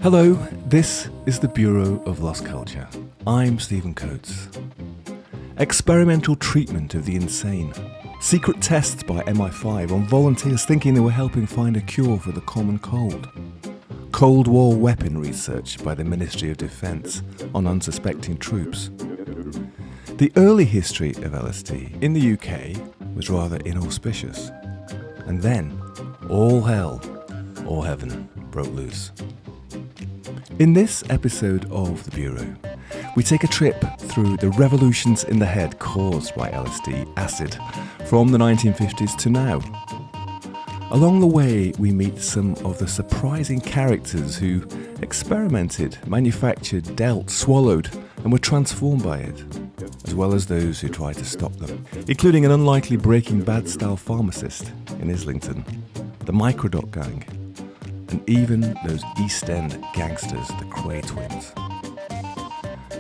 Hello, this is the Bureau of Lost Culture. I'm Stephen Coates. Experimental treatment of the insane. Secret tests by MI5 on volunteers thinking they were helping find a cure for the common cold. Cold War weapon research by the Ministry of Defence on unsuspecting troops. The early history of LSD in the UK was rather inauspicious. And then, all hell, or heaven, broke loose. In this episode of The Bureau, we take a trip through the revolutions in the head caused by LSD acid from the 1950s to now. Along the way, we meet some of the surprising characters who experimented, manufactured, dealt, swallowed, and were transformed by it, as well as those who tried to stop them, including an unlikely Breaking Bad-style pharmacist in Islington, the Microdot Gang, and even those East End gangsters, the Kray Twins.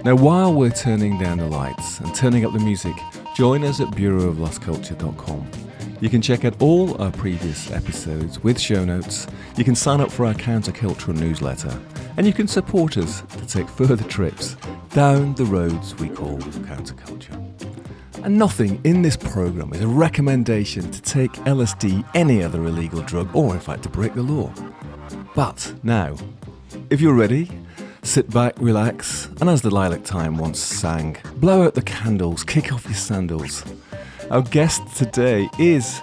Now, while we're turning down the lights and turning up the music, join us at bureauoflostculture.com. You can check out all our previous episodes with show notes, you can sign up for our countercultural newsletter, and you can support us to take further trips down the roads we call counterculture. And nothing in this programme is a recommendation to take LSD, any other illegal drug, or in fact to break the law. But now, if you're ready, sit back, relax, and as the Lilac Time once sang, blow out the candles, kick off your sandals. Our guest today is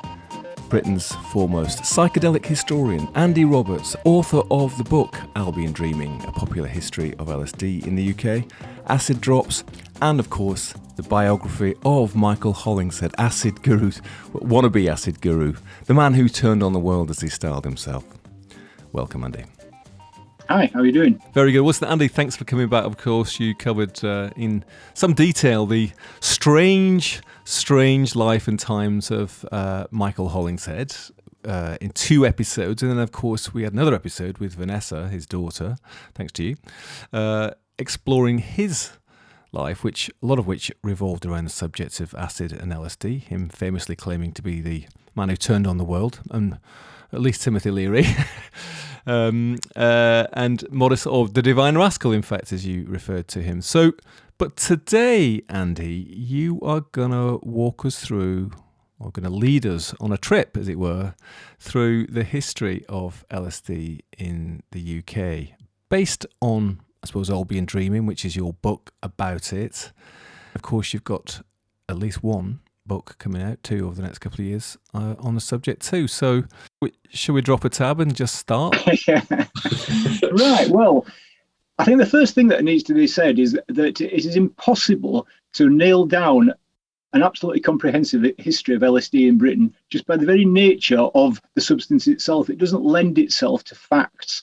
Britain's foremost psychedelic historian, Andy Roberts, author of the book Albion Dreaming, A Popular History of LSD in the UK, Acid Drops, and of course the biography of Michael Hollingshead, acid guru, wannabe acid guru, the man who turned on the world as he styled himself. Welcome, Andy. Hi, how are you doing? Very good. Well, Andy, thanks for coming back. Of course, you covered in some detail the strange life and times of Michael Hollingshead in 2 episodes. And then, of course, we had another episode with Vanessa, his daughter, thanks to you, exploring his life, which a lot of which revolved around the subjects of acid and LSD, him famously claiming to be the man who turned on the world, and at least Timothy Leary. And Modest, or the Divine Rascal, in fact, as you referred to him. So, but today, Andy, you are going to walk us through, or going to lead us on a trip, as it were, through the history of LSD in the UK, based on, I suppose, Albion Dreaming, which is your book about it. Of course, you've got at least one book coming out, 2 over the next couple of years on the subject too. So shall we drop a tab and just start? Right, well, I think the first thing that needs to be said is that it is impossible to nail down an absolutely comprehensive history of LSD in Britain just by the very nature of the substance itself. It doesn't lend itself to facts.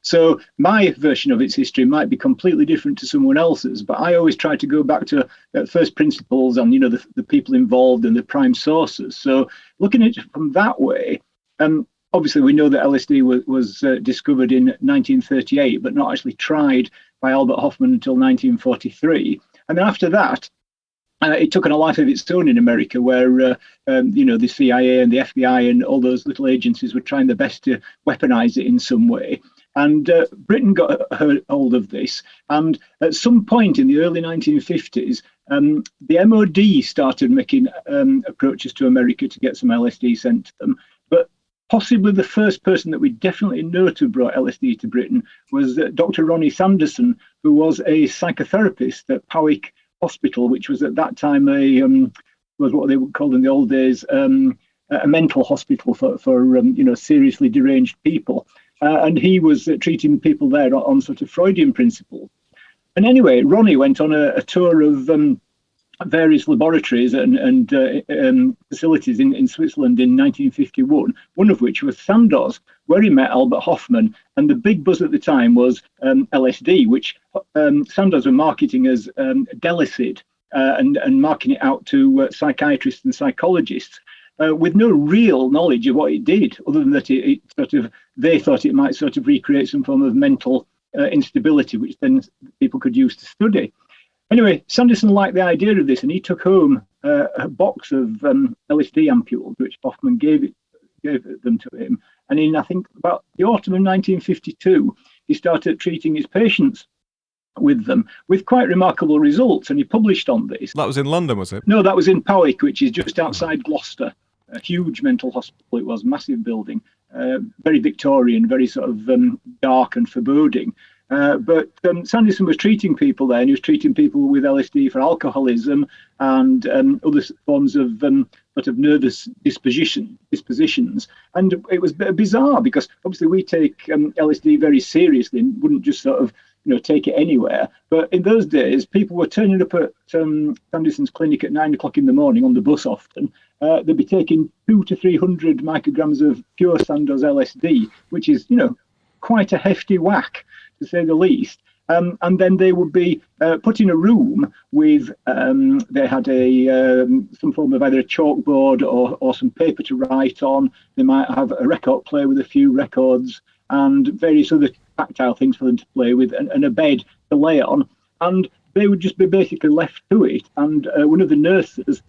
So my version of its history might be completely different to someone else's, but I always try to go back to first principles and, the people involved and the prime sources. So looking at it from that way, obviously we know that LSD was discovered in 1938, but not actually tried by Albert Hofmann until 1943. And then after that, it took on a life of its own in America, where the CIA and the FBI and all those little agencies were trying their best to weaponize it in some way. And Britain got hold of this. And at some point in the early 1950s, the MOD started making approaches to America to get some LSD sent to them. But possibly the first person that we definitely know to have brought LSD to Britain was Dr. Ronnie Sanderson, who was a psychotherapist at Powick Hospital, which was at that time was what they would call in the old days a mental hospital for seriously deranged people, and he was treating people there on sort of Freudian principles. And anyway, Ronnie went on a tour of various laboratories and facilities in Switzerland in 1951, one of which was Sandoz, where he met Albert Hofmann. And the big buzz at the time was LSD, which Sandoz were marketing as Delicid and marketing it out to psychiatrists and psychologists with no real knowledge of what it did, other than that they thought it might sort of recreate some form of mental instability, which then people could use to study. Anyway, Sanderson liked the idea of this, and he took home a box of LSD ampules, which Hoffman gave them to him. And in, I think, about the autumn of 1952, he started treating his patients with them, with quite remarkable results. And he published on this. That was in London, was it? No, that was in Powick, which is just outside Gloucester. A huge mental hospital it was, massive building, very Victorian, very sort of dark and foreboding. But Sanderson was treating people there, and he was treating people with LSD for alcoholism and other forms of sort of nervous dispositions. And it was bizarre because obviously we take LSD very seriously and wouldn't just sort of take it anywhere. But in those days, people were turning up at Sanderson's clinic at 9 o'clock in the morning on the bus often. They'd be taking 200 to 300 micrograms of pure Sandoz LSD, which is, quite a hefty whack, to say the least. And then they would be put in a room with, they had some form of either a chalkboard or some paper to write on. They might have a record player with a few records and various other tactile things for them to play with, and a bed to lay on. And they would just be basically left to it. And one of the nurses,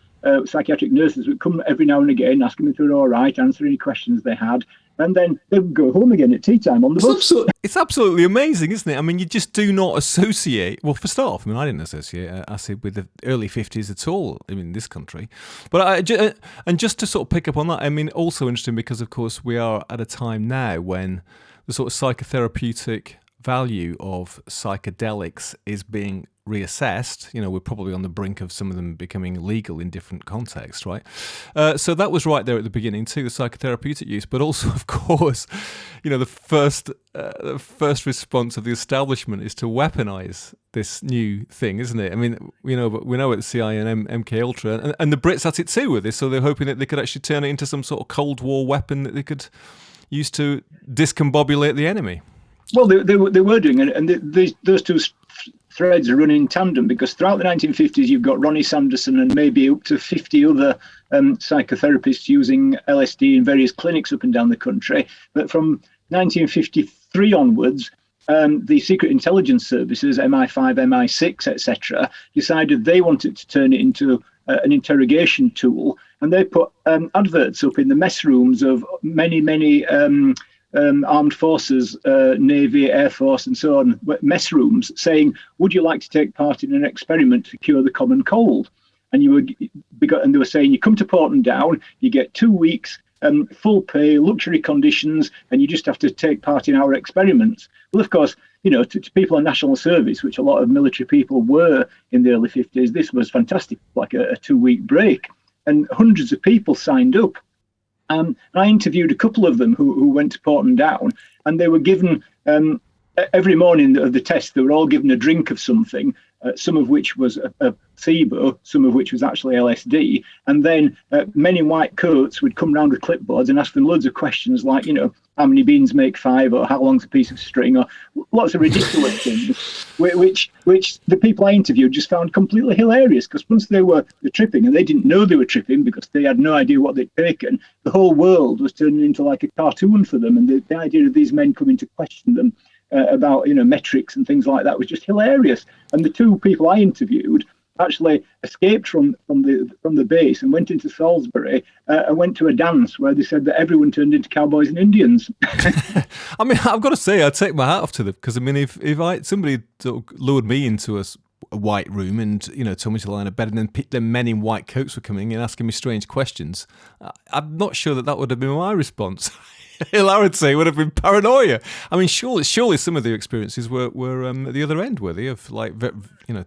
psychiatric nurses, would come every now and again, ask them if they were all right, answer any questions they had. And then they would go home again at tea time on the bus. It's absolutely amazing, isn't it? I mean, you just do not associate. Well, for start, I didn't associate acid with the early 50s at all in this country. But and just to sort of pick up on that, also interesting because, of course, we are at a time now when the sort of psychotherapeutic value of psychedelics is being reassessed. We're probably on the brink of some of them becoming legal in different contexts, right? So that was right there at the beginning too, the psychotherapeutic use, but also, of course, the first response of the establishment is to weaponize this new thing, isn't it? But we know at the CIA and MK Ultra, and the Brits at it too with this, so they're hoping that they could actually turn it into some sort of Cold War weapon that they could use to discombobulate the enemy. Well, they were doing it, and those two threads are running in tandem, because throughout the 1950s you've got Ronnie Sanderson and maybe up to 50 other psychotherapists using LSD in various clinics up and down the country. But from 1953 onwards, the secret intelligence services, MI5, MI6, etc., decided they wanted to turn it into an interrogation tool, and they put adverts up in the mess rooms of many armed forces, Navy, Air Force, and so on, mess rooms, saying, "Would you like to take part in an experiment to cure the common cold?" And and they were saying, "You come to Porton Down, you get 2 weeks, full pay, luxury conditions, and you just have to take part in our experiments." Well, of course, to people on national service, which a lot of military people were in the early 50s, this was fantastic, like a 2-week break, and hundreds of people signed up. And I interviewed a couple of them who went to Porton Down, and they were given, every morning of the test, they were all given a drink of something, some of which was a placebo, some of which was actually LSD. And then men in white coats would come round with clipboards and ask them loads of questions like, how many beans make 5, or how long's a piece of string, or lots of ridiculous things, which the people I interviewed just found completely hilarious, because once they were tripping, and they didn't know they were tripping because they had no idea what they'd taken, the whole world was turning into like a cartoon for them. And the idea of these men coming to question them about metrics and things like that was just hilarious. And the two people I interviewed actually escaped from the base and went into Salisbury and went to a dance where they said that everyone turned into cowboys and Indians. I've got to say, I take my hat off to them, because if somebody lured me into a white room and told me to lie in a bed, and then men in white coats were coming and asking me strange questions, I'm not sure that would have been my response. Hilarity would have been paranoia. Surely some of the experiences were at the other end, were they, of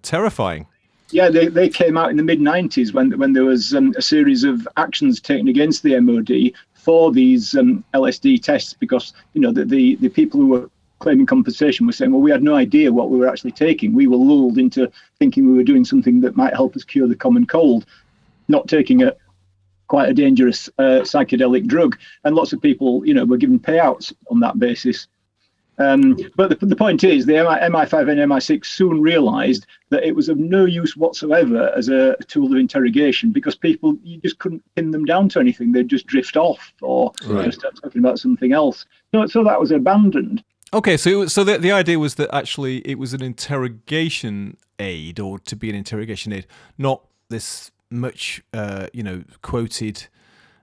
terrifying. Yeah, they came out in the mid-90s when there was a series of actions taken against the MOD for these LSD tests, because the people who were claiming compensation were saying, well, we had no idea what we were actually taking. We were lulled into thinking we were doing something that might help us cure the common cold, not taking quite a dangerous psychedelic drug. And lots of people, were given payouts on that basis. But the point is, the MI5 and MI6 soon realised that it was of no use whatsoever as a tool of interrogation, because you just couldn't pin them down to anything. They'd just drift off or start talking about something else. So that was abandoned. Okay, so the idea was that actually it was an interrogation aid, or to be an interrogation aid, not this much quoted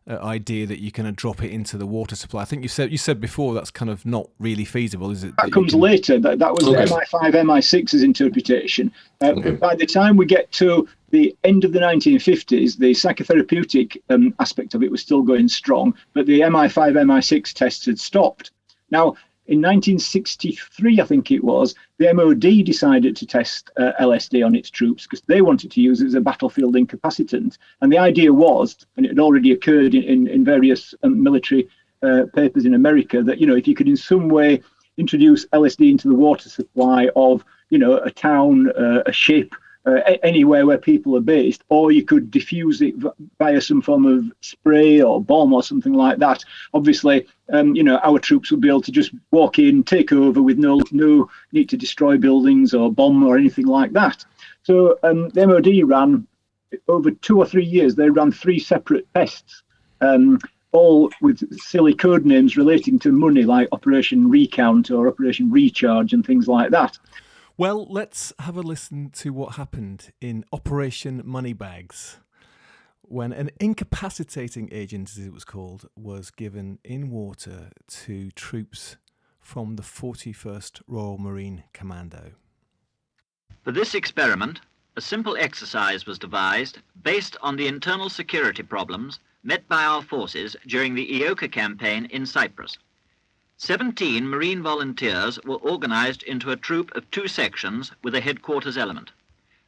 idea that you can drop it into the water supply. I think you said before that's kind of not really feasible, is it? That comes later. That was MI5, MI6's interpretation. But by the time we get to the end of the 1950s, the psychotherapeutic aspect of it was still going strong, but the MI5, MI6 tests had stopped. Now, in 1963, I think it was, the MOD decided to test LSD on its troops because they wanted to use it as a battlefield incapacitant. And the idea was, and it had already occurred in various military papers in America, that, if you could in some way introduce LSD into the water supply of, a town, a ship, anywhere where people are based, or you could diffuse it via some form of spray or bomb or something like that. Obviously, our troops would be able to just walk in, take over with no need to destroy buildings or bomb or anything like that. So the MOD ran, over 2 or 3 years, they ran 3 separate tests, all with silly code names relating to money, like Operation Recount or Operation Recharge and things like that. Well, let's have a listen to what happened in Operation Moneybags, when an incapacitating agent, as it was called, was given in water to troops from the 41st Royal Marine Commando. For this experiment, a simple exercise was devised based on the internal security problems met by our forces during the Ioka campaign in Cyprus. 17 Marine volunteers were organized into a troop of 2 sections with a headquarters element.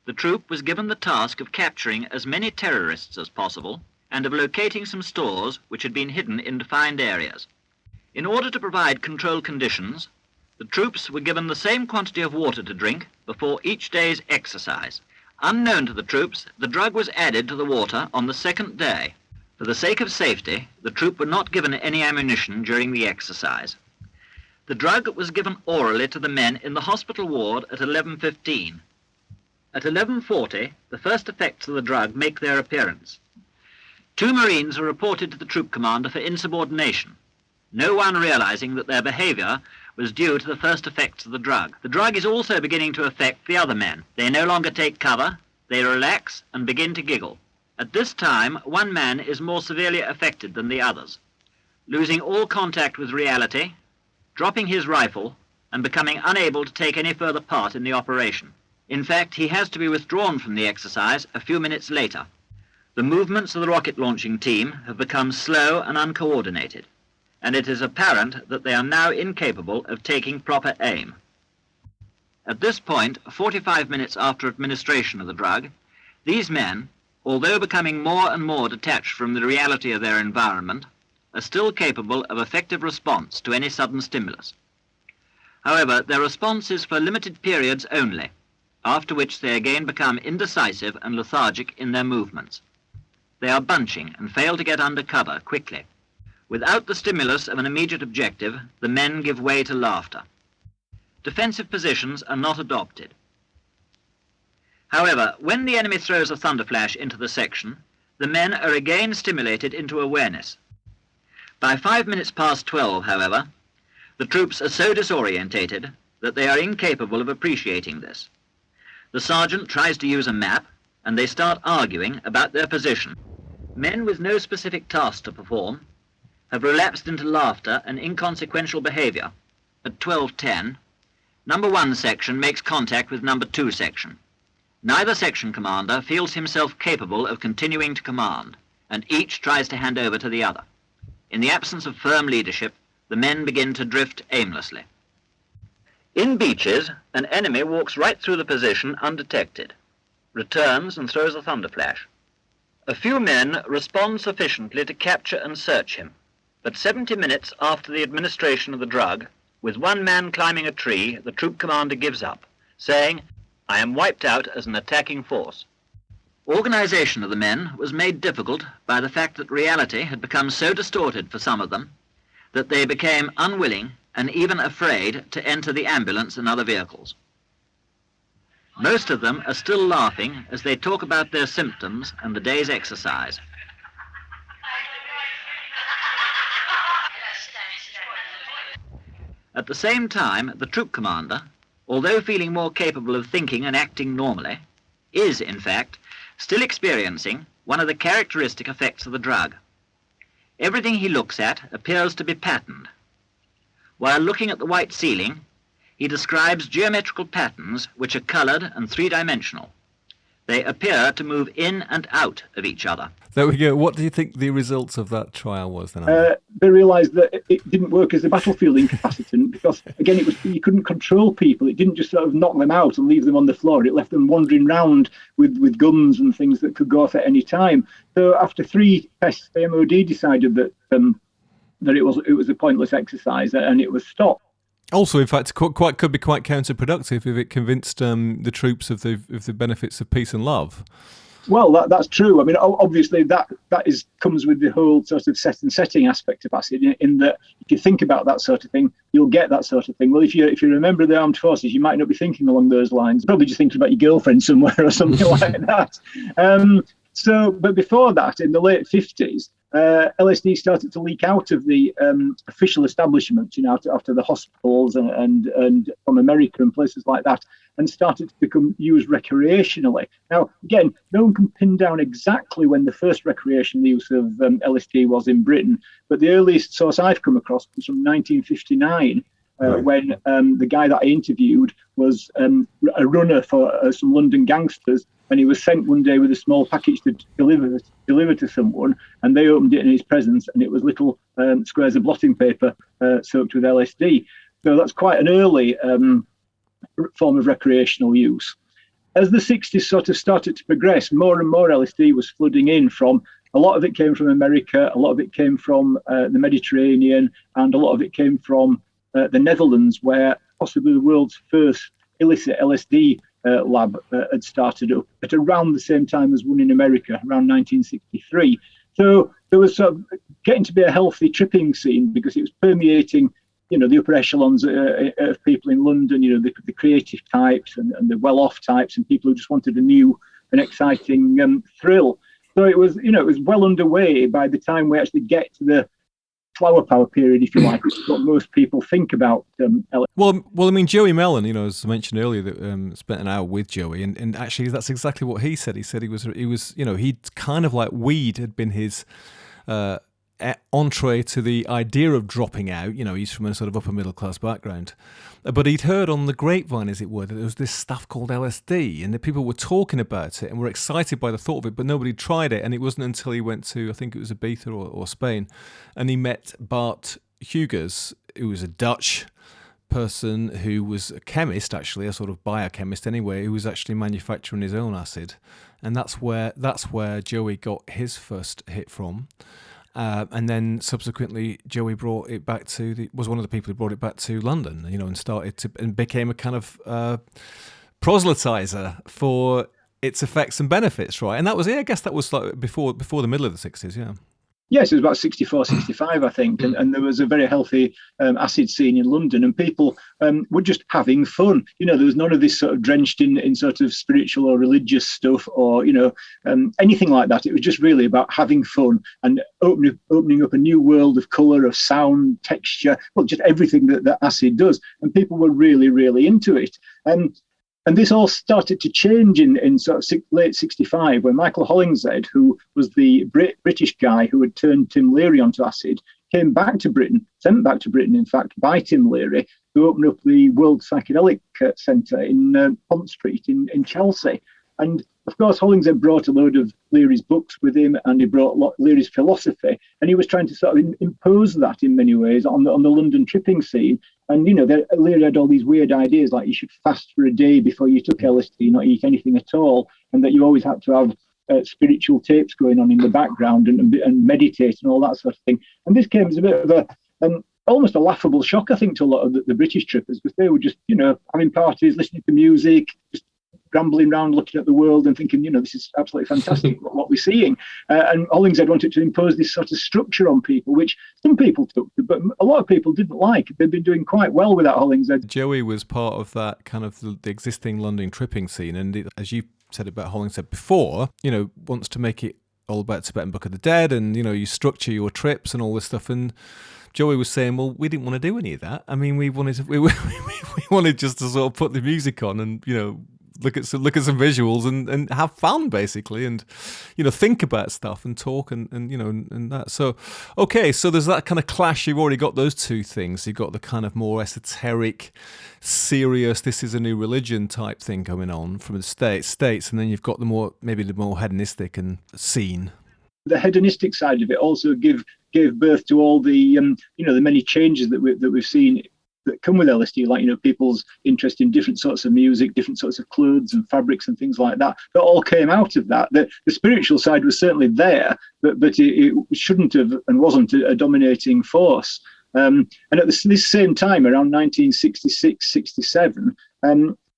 The troop was given the task of capturing as many terrorists as possible and of locating some stores which had been hidden in defined areas. In order to provide control conditions, the troops were given the same quantity of water to drink before each day's exercise. Unknown to the troops, the drug was added to the water on the 2nd day. For the sake of safety, the troop were not given any ammunition during the exercise. The drug was given orally to the men in the hospital ward at 11:15. At 11:40, the first effects of the drug make their appearance. 2 Marines were reported to the troop commander for insubordination, no one realizing that their behavior was due to the first effects of the drug. The drug is also beginning to affect the other men. They no longer take cover, they relax and begin to giggle. At this time, one man is more severely affected than the others, losing all contact with reality, dropping his rifle, and becoming unable to take any further part in the operation. In fact, he has to be withdrawn from the exercise a few minutes later. The movements of the rocket launching team have become slow and uncoordinated, and it is apparent that they are now incapable of taking proper aim. At this point, 45 minutes after administration of the drug, these men, although becoming more and more detached from the reality of their environment, are still capable of effective response to any sudden stimulus. However, their response is for limited periods only, after which they again become indecisive and lethargic in their movements. They are bunching and fail to get under cover quickly. Without the stimulus of an immediate objective, the men give way to laughter. Defensive positions are not adopted. However, when the enemy throws a thunderflash into the section, the men are again stimulated into awareness. By 5 minutes past 12, however, the troops are so disorientated that they are incapable of appreciating this. The sergeant tries to use a map, and they start arguing about their position. Men with no specific task to perform have relapsed into laughter and inconsequential behavior. At 12:10, number 1 section makes contact with number 2 section. Neither section commander feels himself capable of continuing to command, and each tries to hand over to the other. In the absence of firm leadership, the men begin to drift aimlessly. In beaches, an enemy walks right through the position undetected, returns and throws a thunderflash. A few men respond sufficiently to capture and search him, but 70 minutes after the administration of the drug, with one man climbing a tree, the troop commander gives up, saying, "I am wiped out as an attacking force." Organization of the men was made difficult by the fact that reality had become so distorted for some of them that they became unwilling and even afraid to enter the ambulance and other vehicles. Most of them are still laughing as they talk about their symptoms and the day's exercise. At the same time, the troop commander, although feeling more capable of thinking and acting normally, is, in fact, still experiencing one of the characteristic effects of the drug. Everything he looks at appears to be patterned. While looking at the white ceiling, he describes geometrical patterns which are coloured and three-dimensional. They appear to move in and out of each other. There we go. What do you think the results of that trial was then? They realised that it didn't work as a battlefield incapacitant because, again, you couldn't control people. It didn't just sort of knock them out and leave them on the floor. It left them wandering around with guns and things that could go off at any time. So after 3 tests, the MOD decided that it was a pointless exercise and it was stopped. Also, in fact, could be quite counterproductive if it convinced the troops of the benefits of peace and love. Well, that's true. I mean, obviously, that comes with the whole sort of setting aspect of acid. In that, if you think about that sort of thing, you'll get that sort of thing. Well, if you're a member of the armed forces, you might not be thinking along those lines. Probably just thinking about your girlfriend somewhere or something like that. But before that, in the late 50s, LSD started to leak out of the official establishment, after the hospitals and from America and places like that, and started to become used recreationally. Now, again, no one can pin down exactly when the first recreational use of LSD was in Britain, but the earliest source I've come across was from 1959. When the guy that I interviewed was a runner for some London gangsters, and he was sent one day with a small package to deliver to someone, and they opened it in his presence, and it was little squares of blotting paper soaked with LSD. So that's quite an early form of recreational use. As the 60s sort of started to progress, more and more LSD was flooding in from. A lot of it came from America, a lot of it came from the Mediterranean, and a lot of it came from the Netherlands, where possibly the world's first illicit LSD lab had started up at around the same time as one in America, around 1963. So there was sort of getting to be a healthy tripping scene because it was permeating, the upper echelons of people in London, the creative types and the well-off types and people who just wanted a new and exciting thrill. So it was well underway by the time we actually get to the flower power period, if you like, which is what most people think about. Well, I mean, Joey Mellon, as I mentioned earlier, that spent an hour with Joey, and actually that's exactly what he said. He said he was, he'd kind of like weed had been his entree to the idea of dropping out. He's from a sort of upper middle class background, but he'd heard on the grapevine, as it were, that there was this stuff called LSD, and that people were talking about it and were excited by the thought of it, but nobody tried it. And it wasn't until he went to, I think it was Ibiza or Spain, and he met Bart Hughes, who was a Dutch person who was a chemist, actually a sort of biochemist anyway, who was actually manufacturing his own acid, and that's where Joey got his first hit from. And then subsequently, Joey brought it back was one of the people who brought it back to London, and became a kind of proselytizer for its effects and benefits, right? And that was it. I guess that was like before the middle of the 60s, yeah. Yes, it was about 64, 65, I think, and there was a very healthy acid scene in London, and people were just having fun. There was none of this sort of drenched in sort of spiritual or religious stuff or, anything like that. It was just really about having fun and opening up a new world of colour, of sound, texture, well, just everything that acid does. And people were really, really into it. And this all started to change in sort of late 65 when Michael Hollingshead, who was the British guy who had turned Tim Leary onto acid, came back to Britain, sent back to Britain, in fact, by Tim Leary, who opened up the World Psychedelic Centre in Pont Street in Chelsea. And of course, Hollingshead brought a load of Leary's books with him, and he brought Leary's philosophy, and he was trying to sort of impose that in many ways on the London tripping scene. And Leary had all these weird ideas, like you should fast for a day before you took LSD, not eat anything at all, and that you always had to have spiritual tapes going on in the background and meditate and all that sort of thing. And this came as a bit of almost a laughable shock, I think, to a lot of the British trippers, because they were just having parties, listening to music, just rambling around looking at the world and thinking, this is absolutely fantastic what we're seeing. And Hollingshead wanted to impose this sort of structure on people, which some people took to, but a lot of people didn't like. They'd been doing quite well without Hollingshead. Joey was part of that kind of the existing London tripping scene, and as you said about Hollingshead before, wants to make it all about Tibetan Book of the Dead, and you structure your trips and all this stuff. And Joey was saying, well, we didn't want to do any of that. I mean, we wanted we wanted just to sort of put the music on and, look at some visuals and have fun, basically, and think about stuff and talk and that. So okay, so there's that kind of clash. You've already got those two things. You've got the kind of more esoteric, serious, this is a new religion type thing going on from the states, and then you've got the more hedonistic and scene. The hedonistic side of it also gave birth to all the the many changes that we've seen that come with LSD, like people's interest in different sorts of music, different sorts of clothes and fabrics and things like that. That all came out of that. The spiritual side was certainly there, but it shouldn't have and wasn't a dominating force. And at this same time, around 1966-67,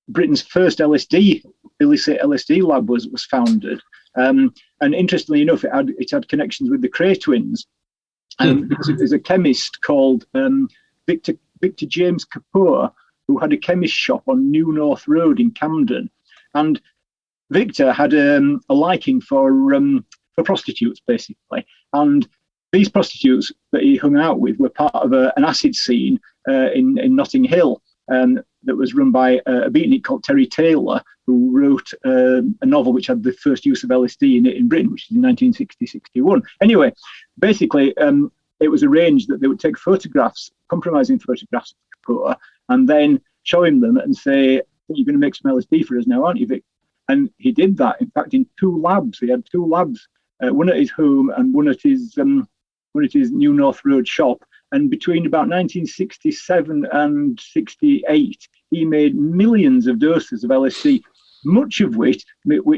Britain's first illicit LSD lab was founded. And interestingly enough, it had connections with the Kray Twins. There's a chemist called Victor James Kapoor, who had a chemist shop on New North Road in Camden, and Victor had a liking for prostitutes, basically, and these prostitutes that he hung out with were part of an acid scene in Notting Hill that was run by a beatnik called Terry Taylor, who wrote a novel which had the first use of LSD in Britain, which is in 1960-61. Anyway, basically, it was arranged that they would take photographs, compromising photographs of Kapoor, and then show him them and say, you're going to make some LSD for us now, aren't you, Vic? And he did that, in fact, in two labs. He had two labs, one at his home and one at his New North Road shop. And between about 1967 and 68, he made millions of doses of LSD, much of which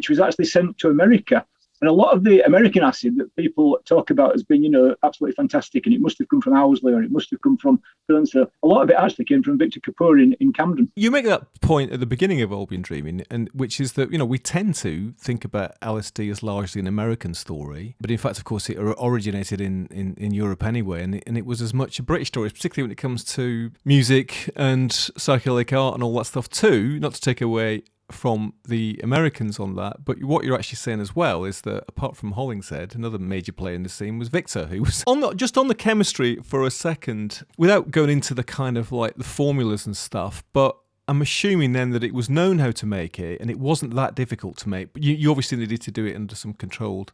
was actually sent to America. And a lot of the American acid that people talk about as being, absolutely fantastic, and it must have come from Owsley or it must have come from so a lot of it actually came from Victor Kapoor in Camden. You make that point at the beginning of Albion Dreaming, and which is that, we tend to think about LSD as largely an American story, but in fact, of course, it originated in Europe anyway, and it was as much a British story, particularly when it comes to music and psychedelic art and all that stuff too, not to take away from the Americans on that, but what you're actually saying as well is that apart from Hollingshead, another major player in the scene was Victor, who was on the chemistry for a second, without going into the kind of like the formulas and stuff, but I'm assuming then that it was known how to make it and it wasn't that difficult to make, but you obviously needed to do it under some controlled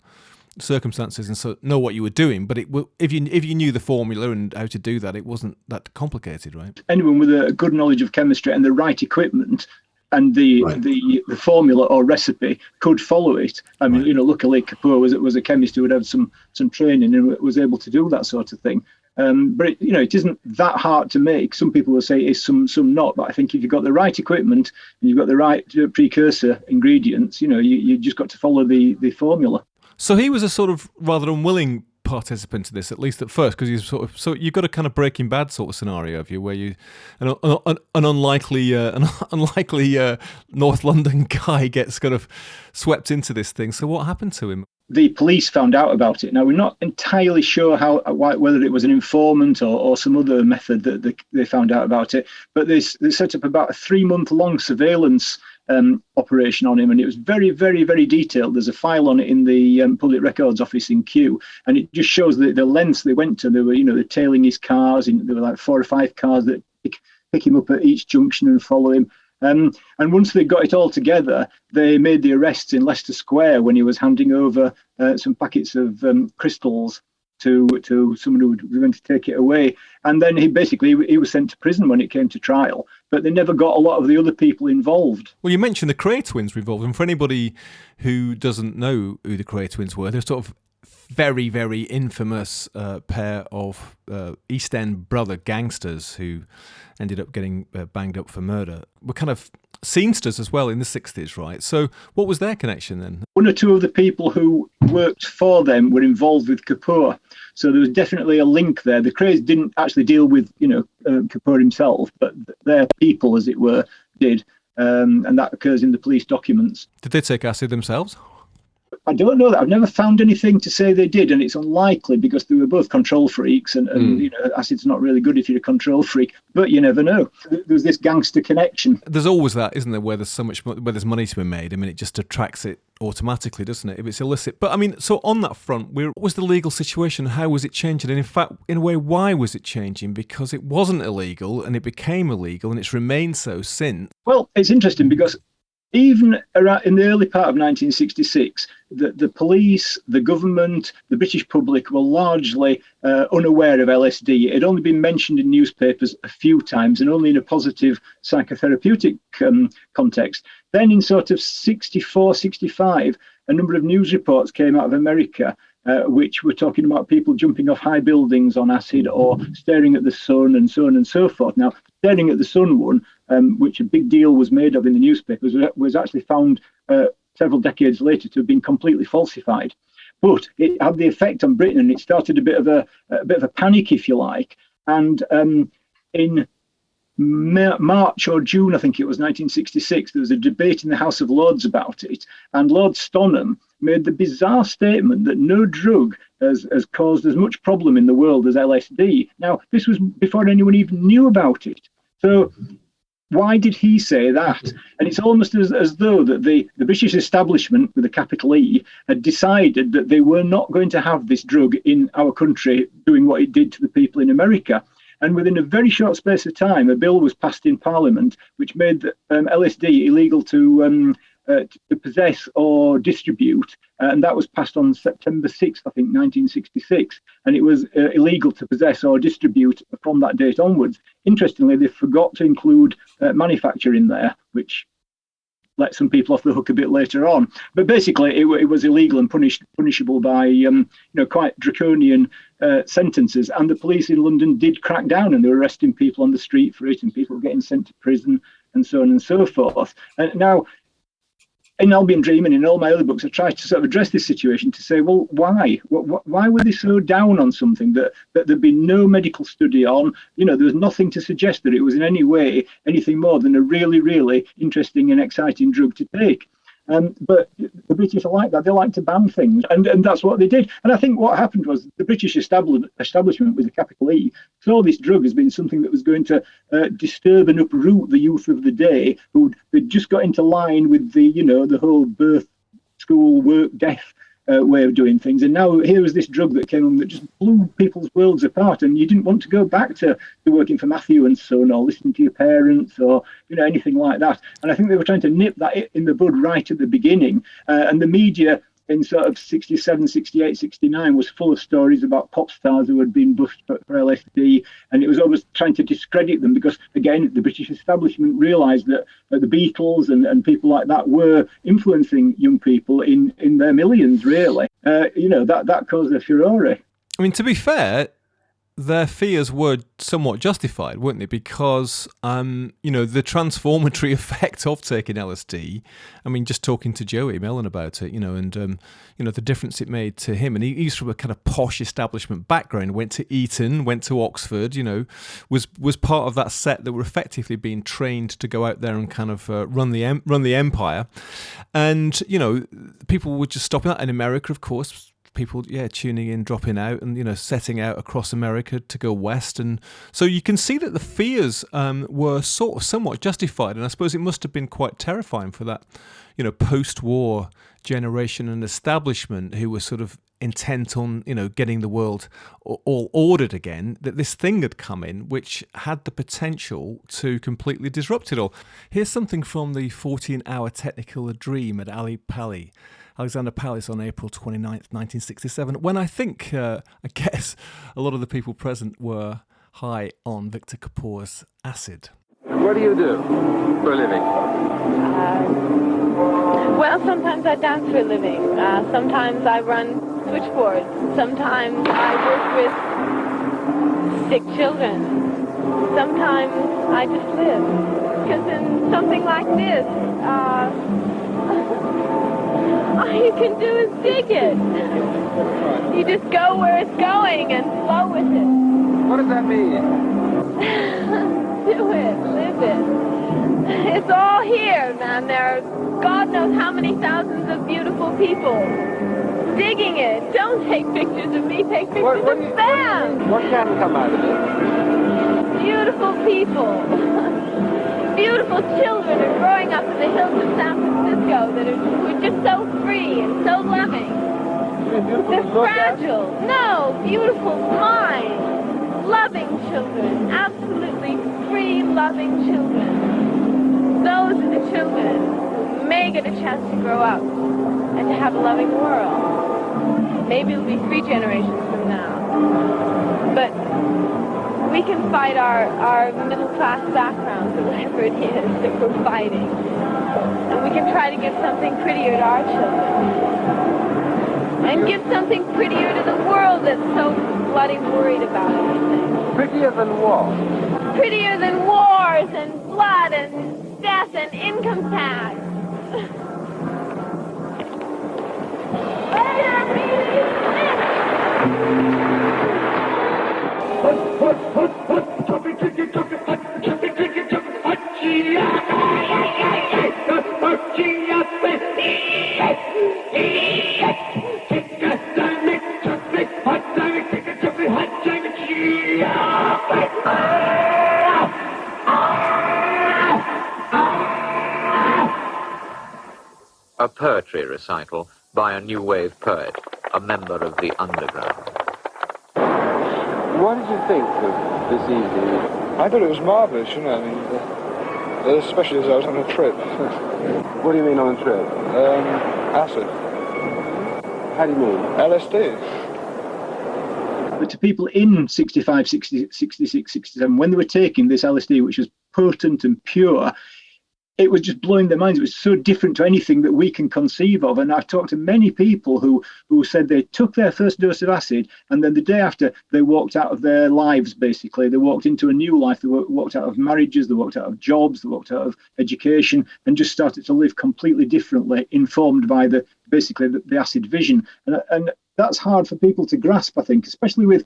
circumstances and so know what you were doing, but if you knew the formula and how to do that, it wasn't that complicated, right? Anyone with a good knowledge of chemistry and the right equipment and the formula or recipe could follow it. I mean, luckily Kapoor was a chemist who had had some training and was able to do that sort of thing. But it isn't that hard to make. Some people will say it's some not, but I think if you've got the right equipment and you've got the right precursor ingredients, you just got to follow the formula. So he was a sort of rather unwilling participant to this, at least at first, because you've got a kind of Breaking Bad sort of scenario of you, where you an unlikely North London guy gets kind of swept into this thing. So what happened to him? The police found out about it. Now, we're not entirely sure whether it was an informant or some other method that they found out about it, but they set up about a 3-month-long surveillance operation on him, and it was very, very, very detailed. There's a file on it in the Public Records Office in Kew, and it just shows the lengths they went to. They were, they're tailing his cars. There were like 4 or 5 cars that pick him up at each junction and follow him. And once they got it all together, they made the arrests in Leicester Square when he was handing over some packets of crystals to someone who was going to take it away. And then he was sent to prison when it came to trial, but they never got a lot of the other people involved. Well, you mentioned the Kray Twins were involved, and for anybody who doesn't know who the Kray Twins were, they're sort of very, very infamous pair of East End brother gangsters who ended up getting banged up for murder. Were kind of scenesters as well in the 60s, right? So what was their connection then? 1 or 2 of the people who worked for them were involved with Kapoor. So there was definitely a link there. The Krays didn't actually deal with, Kapoor himself, but their people, as it were, did. And that occurs in the police documents. Did they take acid themselves? I don't know that. I've never found anything to say they did, and it's unlikely because they were both control freaks, and acid's not really good if you're a control freak. But you never know. There's this gangster connection. There's always that, isn't there? Where there's where there's money to be made. I mean, it just attracts it automatically, doesn't it? If it's illicit. But I mean, so on that front, what was the legal situation? How was it changing? And in fact, in a way, why was it changing? Because it wasn't illegal, and it became illegal, and it's remained so since. Well, it's interesting because even around in the early part of 1966, the police, the government, the British public were largely unaware of LSD. It had only been mentioned in newspapers a few times, and only in a positive psychotherapeutic context. Then in sort of 64, 65, a number of news reports came out of America which were talking about people jumping off high buildings on acid or staring at the sun and so on and so forth. Now, staring at the sun one, which a big deal was made of in the newspapers, was actually found several decades later to have been completely falsified. But it had the effect on Britain, and it started a bit of a panic, if you like. And in March or June, I think it was 1966, there was a debate in the House of Lords about it, and Lord Stonham made the bizarre statement that no drug has caused as much problem in the world as LSD. Now, this was before anyone even knew about it. So why did he say that? And it's almost as though that the British establishment, with a capital E, had decided that they were not going to have this drug in our country doing what it did to the people in America. And within a very short space of time, a bill was passed in Parliament which made LSD illegal to possess or distribute. And that was passed on September 6th, I think, 1966. And it was illegal to possess or distribute from that date onwards. Interestingly, they forgot to include manufacture in there, which let some people off the hook a bit later on. But basically, it was illegal and punishable by quite draconian sentences. And the police in London did crack down, and they were arresting people on the street for it, and people getting sent to prison, and so on and so forth. And now, in Albion Dream and in all my other books, I try to sort of address this situation to say, well, why? Why were they so down on something that there'd been no medical study on? There was nothing to suggest that it was in any way anything more than a really, really interesting and exciting drug to take. But the British are like that. They like to ban things, and that's what they did. And I think what happened was the British establishment with a capital E saw this drug as being something that was going to disturb and uproot the youth of the day, who'd just got into line with the whole birth, school, work, death way of doing things. And now here was this drug that came on that just blew people's worlds apart, and you didn't want to go back to working for Matthew and Son or listening to your parents or anything like that. And I think they were trying to nip that in the bud right at the beginning. And the media in sort of 67, 68, 69 was full of stories about pop stars who had been busted for LSD, and it was always trying to discredit them because, again, the British establishment realised that the Beatles and people like that were influencing young people in their millions, really. That caused a furore. I mean, to be fair, their fears were somewhat justified, weren't they? Because, the transformatory effect of taking LSD, I mean, just talking to Joey Mellon about it, and the difference it made to him. And he's from a kind of posh establishment background, went to Eton, went to Oxford, was part of that set that were effectively being trained to go out there and kind of run the empire. And, people would just stop out. In America, of course, people tuning in, dropping out, and setting out across America to go west. And so you can see that the fears were sort of somewhat justified, and I suppose it must have been quite terrifying for that post-war generation and establishment who were sort of intent on getting the world all ordered again, that this thing had come in which had the potential to completely disrupt it all. Here's something from the 14-hour Technical Dream at Alexander Palace on April 29th, 1967, when I think, I guess, a lot of the people present were high on Victor Kapoor's acid. What do you do for a living? Well, sometimes I dance for a living. Sometimes I run switchboards. Sometimes I work with sick children. Sometimes I just live. Because in something like this, all you can do is dig it. You just go where it's going and flow with it. What does that mean? Do it. Live it. It's all here, man. There are God knows how many thousands of beautiful people digging it. Don't take pictures of me. Take pictures of them. What can come out of it? Beautiful people. Beautiful children are growing up in the hills of San Francisco who are just so free and so loving. They're fragile. No, beautiful minds. Loving children. Absolutely free, loving children. Those are the children who may get a chance to grow up and to have a loving world. Maybe it'll be 3 generations from now. But we can fight our middle-class backgrounds, or whatever it is that we're fighting. And we can try to give something prettier to our children. And give something prettier to the world that's so bloody worried about everything. Prettier than what? Prettier than wars and blood and death and income tax. A poetry recital by a new wave poet, a member of the underground. What did you think of this evening? I thought it was marvellous, you know, I mean, especially as I was on a trip. What do you mean on a trip? Acid. How do you mean? LSD. But to people in 65, 60, 66, 67, when they were taking this LSD, which was potent and pure, it was just blowing their minds. It was so different to anything that we can conceive of. And I've talked to many people who said they took their first dose of acid, and then the day after, they walked out of their lives, basically. They walked into a new life. They walked out of marriages, they walked out of jobs, they walked out of education, and just started to live completely differently, informed by the acid vision. And that's hard for people to grasp, I think, especially with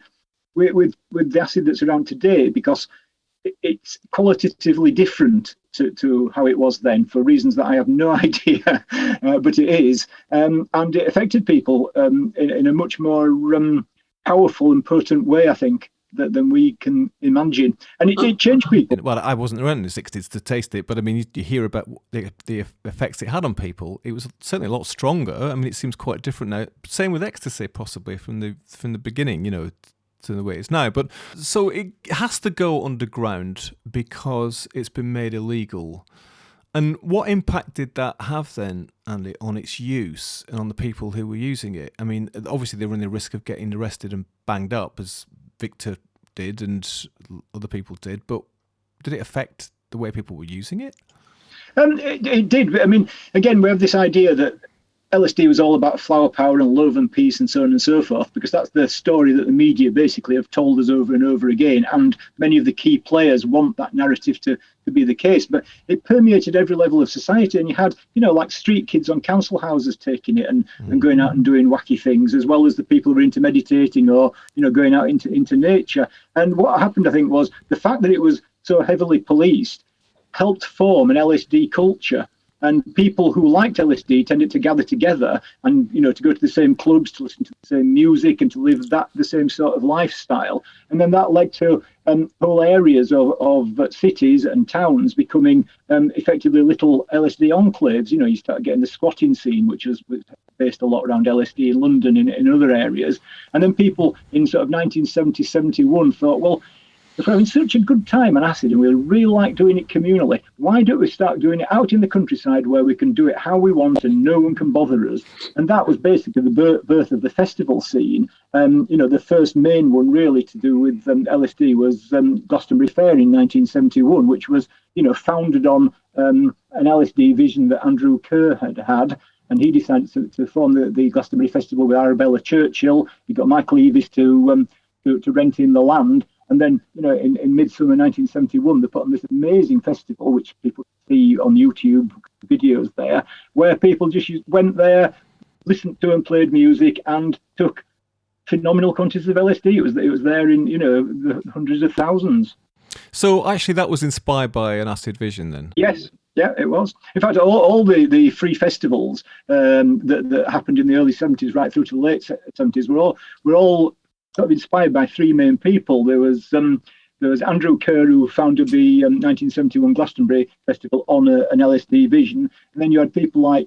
the acid that's around today, because it's qualitatively different to how it was then, for reasons that I have no idea, but it is. And it affected people in a much more powerful and potent way, I think, than we can imagine. And it changed people. Well, I wasn't around in the 60s to taste it, but I mean, you hear about the effects it had on people. It was certainly a lot stronger. I mean, it seems quite different now. Same with ecstasy, possibly, from the beginning, you know, to the way it is now. But so it has to go underground because it's been made illegal. And what impact did that have then, Andy, on its use and on the people who were using it? I mean, obviously they were in the risk of getting arrested and banged up, as Victor did and other people did, but did it affect the way people were using it? It did. I mean, again, we have this idea that LSD was all about flower power and love and peace and so on and so forth, because that's the story that the media basically have told us over and over again. And many of the key players want that narrative to be the case. But it permeated every level of society. And you had, you know, like street kids on council houses taking it and going out and doing wacky things, as well as the people who were into meditating or, you know, going out into nature. And what happened, I think, was the fact that it was so heavily policed helped form an LSD culture. And people who liked LSD tended to gather together and, you know, to go to the same clubs, to listen to the same music and to live the same sort of lifestyle. And then that led to whole areas of cities and towns becoming effectively little LSD enclaves. You know, you start getting the squatting scene, which was based a lot around LSD in London and in other areas. And then people in sort of 1970, 71 thought, well, if we're having such a good time on acid and we really like doing it communally, why don't we start doing it out in the countryside where we can do it how we want and no one can bother us? And that was basically the birth of the festival scene. You know, the first main one really to do with LSD was Glastonbury Fair in 1971, which was, you know, founded on an LSD vision that Andrew Kerr had. And he decided to form the Glastonbury Festival with Arabella Churchill. He got Michael Eavis to rent in the land. And then, you know, in midsummer 1971, they put on this amazing festival, which people see on YouTube videos there, where people just went there, listened to and played music, and took phenomenal quantities of LSD. It was there in, you know, the hundreds of thousands. So actually that was inspired by an acid vision then? Yes. Yeah, it was. In fact, all the free festivals that happened in the early 70s right through to the late 70s were all sort of inspired by three main people. There was Andrew Kerr, who founded the 1971 Glastonbury Festival on an LSD vision. And then you had people like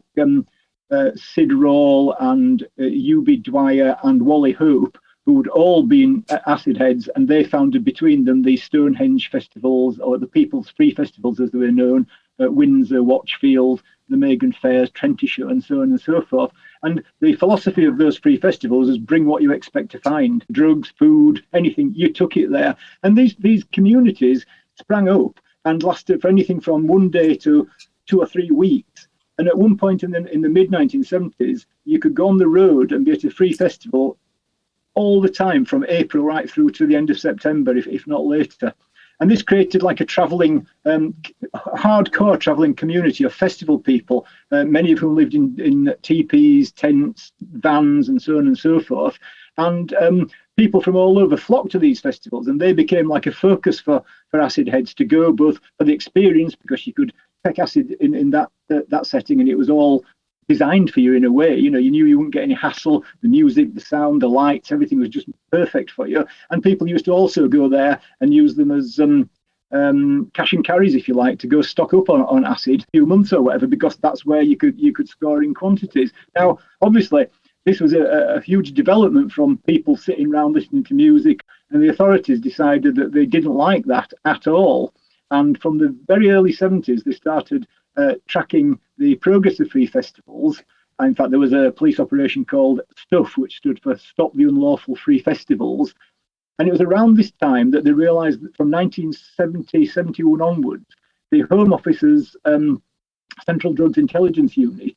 Sid Roll and U.B. Dwyer and Wally Hoop, who'd all been acid heads, and they founded between them the Stonehenge festivals, or the People's Free Festivals as they were known, Windsor, Watchfield, the Megan Fairs, Trentish, and so on and so forth. And the philosophy of those free festivals is bring what you expect to find: drugs, food, anything. You took it there. And these communities sprang up and lasted for anything from one day to 2 or 3 weeks. And at one point in the mid-1970s, you could go on the road and be at a free festival all the time from April right through to the end of September, if not later. And this created like a travelling, hardcore travelling community of festival people, many of whom lived in teepees, tents, vans, and so on and so forth. And people from all over flocked to these festivals, and they became like a focus for acid heads to go, both for the experience, because you could take acid in that setting, and it was all designed for you in a way. You knew you wouldn't get any hassle. The music, the sound, the lights, everything was just perfect for you. And people used to also go there and use them as cash and carries, if you like, to go stock up on acid a few months or whatever, because that's where you could score in quantities. Now, obviously, this was a huge development from people sitting around listening to music, and the authorities decided that they didn't like that at all. And from the very early 70s, they started tracking the progress of free festivals. In fact, there was a police operation called STUF, which stood for Stop the Unlawful Free Festivals. And it was around this time that they realised that from 1970-71 onwards, the Home Office's Central Drugs Intelligence Unit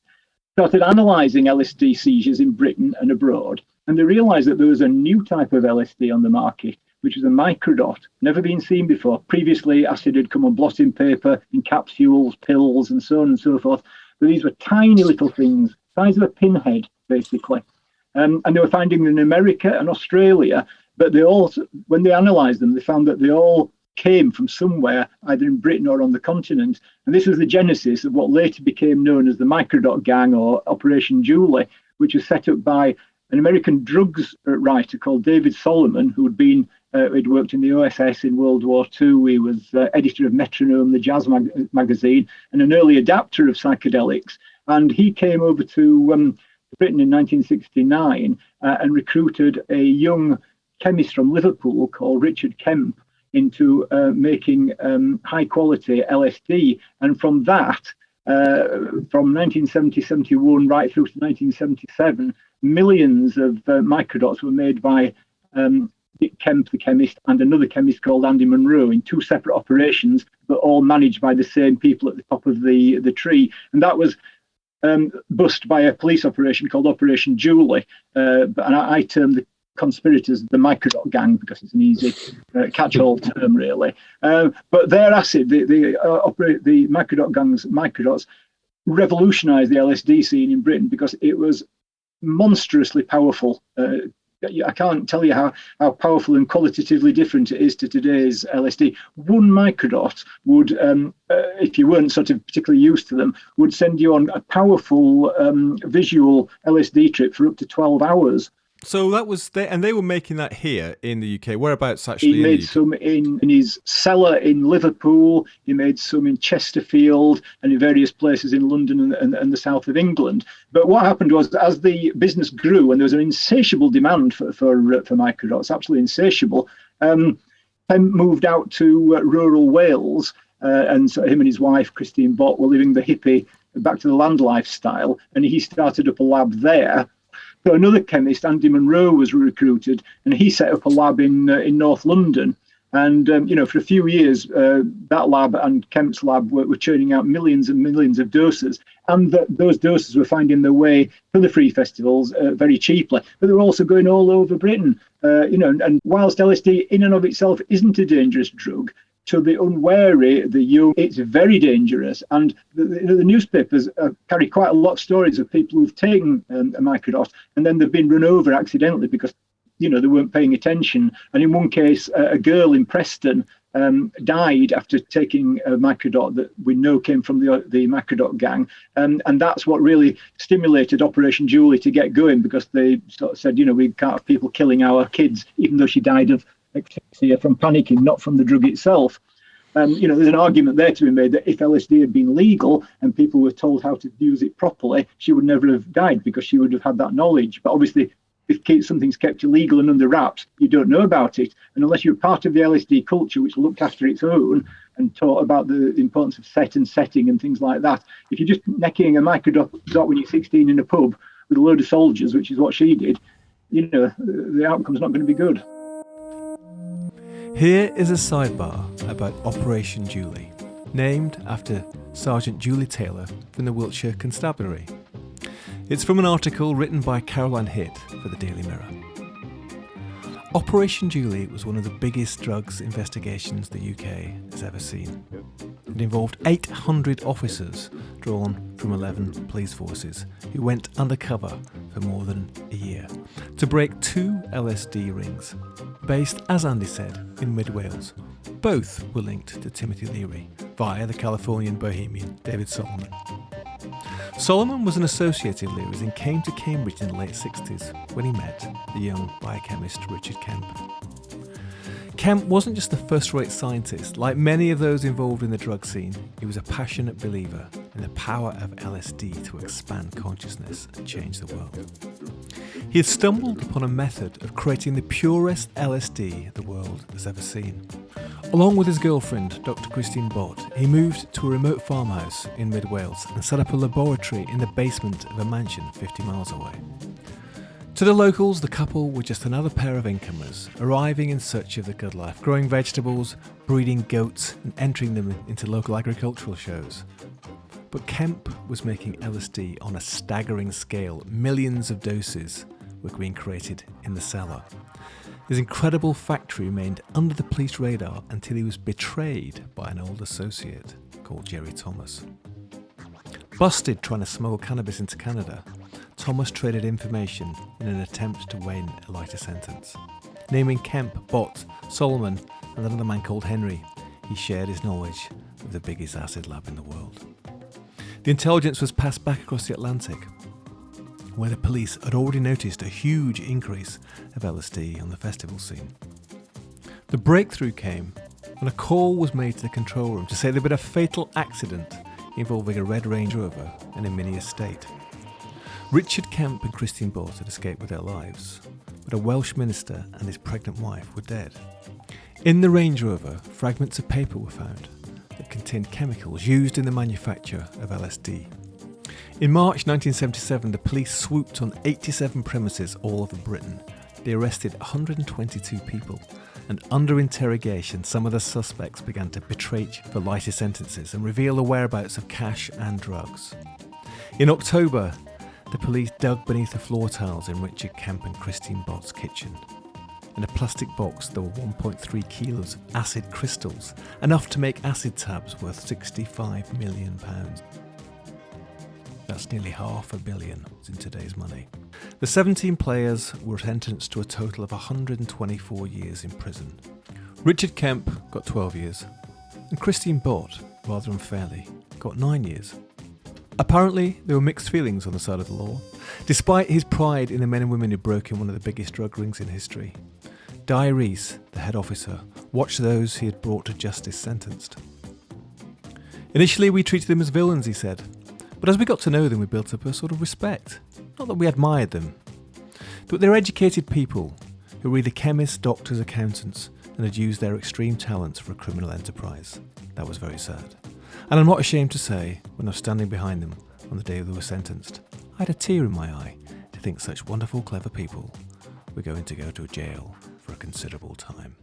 started analysing LSD seizures in Britain and abroad. And they realised that there was a new type of LSD on the market, which was a microdot, never been seen before. Previously, acid had come on blotting paper, in capsules, pills, and so on and so forth. But these were tiny little things, size of a pinhead, basically. And they were finding them in America and Australia, but they all, when they analysed them, they found that they all came from somewhere, either in Britain or on the continent. And this was the genesis of what later became known as the Microdot Gang, or Operation Julie, which was set up by an American drugs writer called David Solomon, who had been he'd worked in the OSS in World War II. He was editor of Metronome, the jazz magazine, and an early adapter of psychedelics. And he came over to Britain in 1969 and recruited a young chemist from Liverpool called Richard Kemp into making high-quality LSD. And from that, from 1970-71 right through to 1977, millions of microdots were made by Dick Kemp, the chemist, and another chemist called Andy Munro in two separate operations, but all managed by the same people at the top of the tree. And that was bust by a police operation called Operation Julie. And I term the conspirators the Microdot Gang because it's an easy catch-all term, really. But their acid, the Microdot Gang's microdots, revolutionised the LSD scene in Britain because it was monstrously powerful. I can't tell you how powerful and qualitatively different it is to today's LSD. One microdot would, if you weren't sort of particularly used to them, would send you on a powerful visual LSD trip for up to 12 hours. So that was and they were making that here in the UK. Whereabouts actually? He made some in his cellar in Liverpool. He made some in Chesterfield and in various places in London and the south of England. But what happened was, as the business grew and there was an insatiable demand for microdots, absolutely insatiable, Penn moved out to rural Wales, and so him and his wife Christine Bott were living the hippie, back to the land lifestyle, and he started up a lab there. So another chemist, Andy Munro, was recruited, and he set up a lab in North London. And for a few years, that lab and Kemp's lab were churning out millions and millions of doses, and those doses were finding their way to the free festivals very cheaply. But they were also going all over Britain. And whilst LSD in and of itself isn't a dangerous drug, to the unwary, the young, it's very dangerous. And the newspapers carry quite a lot of stories of people who've taken a microdot and then they've been run over accidentally because, they weren't paying attention. And in one case, a girl in Preston died after taking a microdot that we know came from the Microdot Gang. And that's what really stimulated Operation Julie to get going, because they sort of said, we can't have people killing our kids, even though she died of asphyxia from panicking, not from the drug itself. There's an argument there to be made that if LSD had been legal and people were told how to use it properly, she would never have died, because she would have had that knowledge. But obviously, if something's kept illegal and under wraps, you don't know about it. And unless you're part of the LSD culture, which looked after its own and taught about the importance of set and setting and things like that, if you're just necking a microdot when you're 16 in a pub with a load of soldiers, which is what she did, the outcome's not going to be good. Here is a sidebar about Operation Julie, named after Sergeant Julie Taylor from the Wiltshire Constabulary. It's from an article written by Caroline Hitt for the Daily Mirror. Operation Julie was one of the biggest drugs investigations the UK has ever seen. It involved 800 officers drawn from 11 police forces who went undercover for more than a year to break 2 LSD rings, based, as Andy said, in Mid Wales. Both were linked to Timothy Leary via the Californian bohemian David Solomon. Solomon was an associate of Leary's and came to Cambridge in the late 60s when he met the young biochemist Richard Kemp. Kemp wasn't just a first-rate scientist. Like many of those involved in the drug scene, he was a passionate believer in the power of LSD to expand consciousness and change the world. He had stumbled upon a method of creating the purest LSD the world has ever seen. Along with his girlfriend, Dr. Christine Bott, he moved to a remote farmhouse in mid Wales and set up a laboratory in the basement of a mansion 50 miles away. To the locals, the couple were just another pair of incomers, arriving in search of the good life, growing vegetables, breeding goats, and entering them into local agricultural shows. But Kemp was making LSD on a staggering scale. Millions of doses were being created in the cellar. His incredible factory remained under the police radar until he was betrayed by an old associate called Jerry Thomas. Busted trying to smuggle cannabis into Canada, Thomas traded information in an attempt to win a lighter sentence. Naming Kemp, Bott, Solomon, and another man called Henry, he shared his knowledge of the biggest acid lab in the world. The intelligence was passed back across the Atlantic, where the police had already noticed a huge increase of LSD on the festival scene. The breakthrough came when a call was made to the control room to say there'd been a fatal accident involving a red Range Rover and a mini estate. Richard Kemp and Christine Bott had escaped with their lives, but a Welsh minister and his pregnant wife were dead. In the Range Rover, fragments of paper were found that contained chemicals used in the manufacture of LSD. In March 1977, the police swooped on 87 premises all over Britain. They arrested 122 people, and under interrogation, some of the suspects began to betray for lighter sentences and reveal the whereabouts of cash and drugs. In October, the police dug beneath the floor tiles in Richard Kemp and Christine Bott's kitchen. In a plastic box, there were 1.3 kilos of acid crystals, enough to make acid tabs worth £65 million. That's nearly $500 million in today's money. The 17 players were sentenced to a total of 124 years in prison. Richard Kemp got 12 years, and Christine Bott, rather unfairly, got 9 years. Apparently, there were mixed feelings on the side of the law. Despite his pride in the men and women who broke in one of the biggest drug rings in history, Di Reese, the head officer, watched those he had brought to justice sentenced. Initially, we treated them as villains, he said. But as we got to know them, we built up a sort of respect. Not that we admired them, but they're educated people who were either chemists, doctors, accountants, and had used their extreme talents for a criminal enterprise. That was very sad. And I'm not ashamed to say, when I was standing behind them on the day they were sentenced, I had a tear in my eye to think such wonderful, clever people were going to go to jail for a considerable time.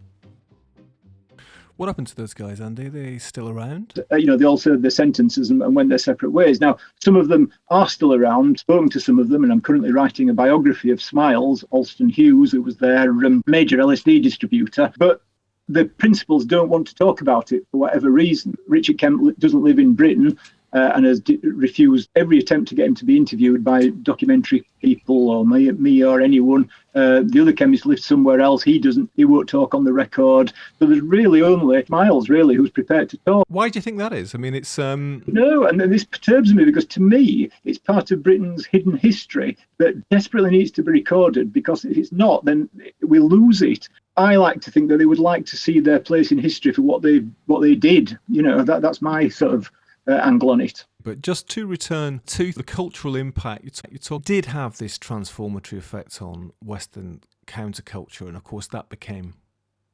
What happened to those guys, Andy? Are they still around? They all served their sentences and went their separate ways. Now, some of them are still around. Spoken to some of them, and I'm currently writing a biography of Smiles, Alston Hughes, who was their major LSD distributor. But the principals don't want to talk about it for whatever reason. Richard Kemp doesn't live in Britain. and has refused every attempt to get him to be interviewed by documentary people or me or anyone. The other chemist lives somewhere else. He won't talk on the record. So there's really only Miles, really, who's prepared to talk. Why do you think that is? I mean, it's... No, and this perturbs me because to me, it's part of Britain's hidden history that desperately needs to be recorded, because if it's not, then we'll lose it. I like to think that they would like to see their place in history for what they did. That's my sort of angle on it. But just to return to the cultural impact, you talk did have this transformatory effect on Western counterculture, and of course that became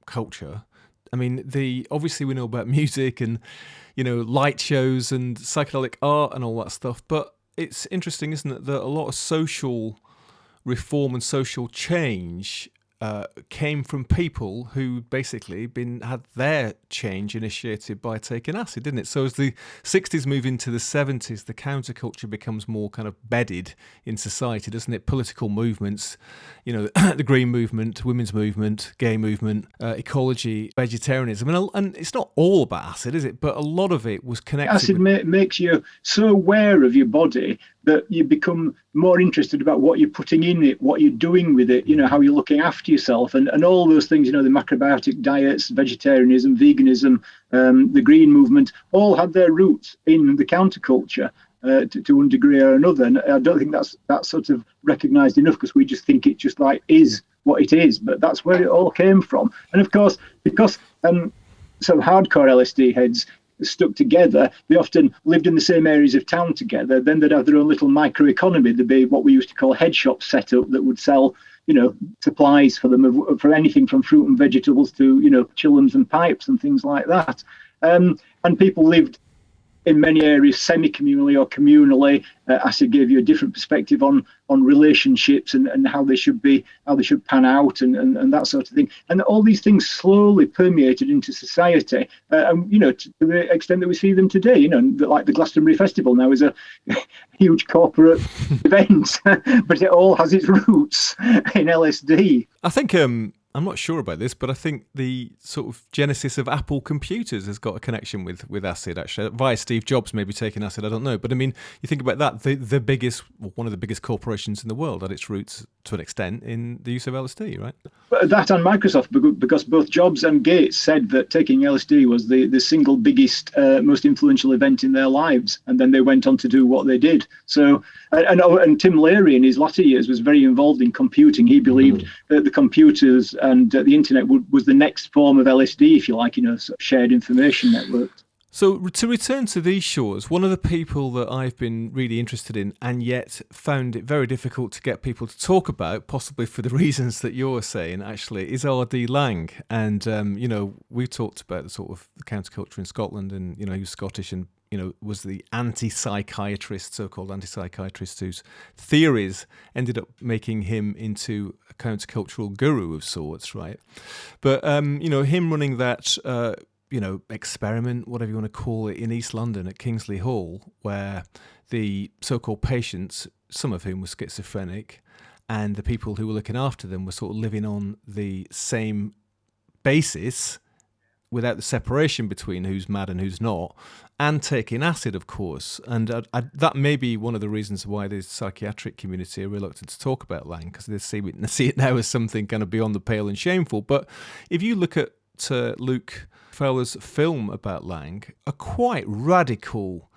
culture. I mean, obviously we know about music and, light shows and psychedelic art and all that stuff, but it's interesting, isn't it, that a lot of social reform and social change came from people who basically had their change initiated by taking acid, didn't it? So as the 60s move into the 70s, the counterculture becomes more kind of bedded in society, doesn't it? Political movements, the green movement, women's movement, gay movement, ecology, vegetarianism. And it's not all about acid, is it? But a lot of it was connected. Acid makes you so aware of your body that you become more interested about what you're putting in it, what you're doing with it, how you're looking after yourself, and all those things, the macrobiotic diets, vegetarianism, veganism, the green movement, all had their roots in the counterculture to one degree or another. And I don't think that's sort of recognised enough, because we just think it just like is what it is, but that's where it all came from. And of course, because some hardcore LSD heads stuck together, they often lived in the same areas of town together. Then they'd have their own little microeconomy. There'd be what we used to call head shops set up that would sell, supplies for them, for anything from fruit and vegetables to, chillums and pipes and things like that. And people lived in many areas semi-communally or communally. Acid gave you a different perspective on relationships and how they should pan out and that sort of thing. And all these things slowly permeated into society, to the extent that we see them today. Like the Glastonbury Festival now is a huge corporate event, but it all has its roots in LSD. I think I'm not sure about this, but I think the sort of genesis of Apple computers has got a connection with acid, actually, via Steve Jobs maybe taking acid, I don't know. But I mean, you think about that, one of the biggest corporations in the world had its roots, to an extent, in the use of LSD, right? That and Microsoft, because both Jobs and Gates said that taking LSD was the single biggest, most influential event in their lives. And then they went on to do what they did. So, and Tim Leary in his latter years was very involved in computing. He believed that the computers and the internet was the next form of LSD, if you like, sort of shared information networks. So to return to these shores, one of the people that I've been really interested in and yet found it very difficult to get people to talk about, possibly for the reasons that you're saying, actually, is R.D. Laing. And, we talked about the sort of the counterculture in Scotland, and, he was Scottish and, was the so-called anti-psychiatrist whose theories ended up making him into a countercultural guru of sorts, right? But, him running that... experiment, whatever you want to call it, in East London at Kingsley Hall, where the so-called patients, some of whom were schizophrenic, and the people who were looking after them were sort of living on the same basis without the separation between who's mad and who's not, and taking acid, of course. And that may be one of the reasons why the psychiatric community are reluctant to talk about Laing, because they see it now as something kind of beyond the pale and shameful. But if you look at Luke Fowler's film about Laing, a quite radical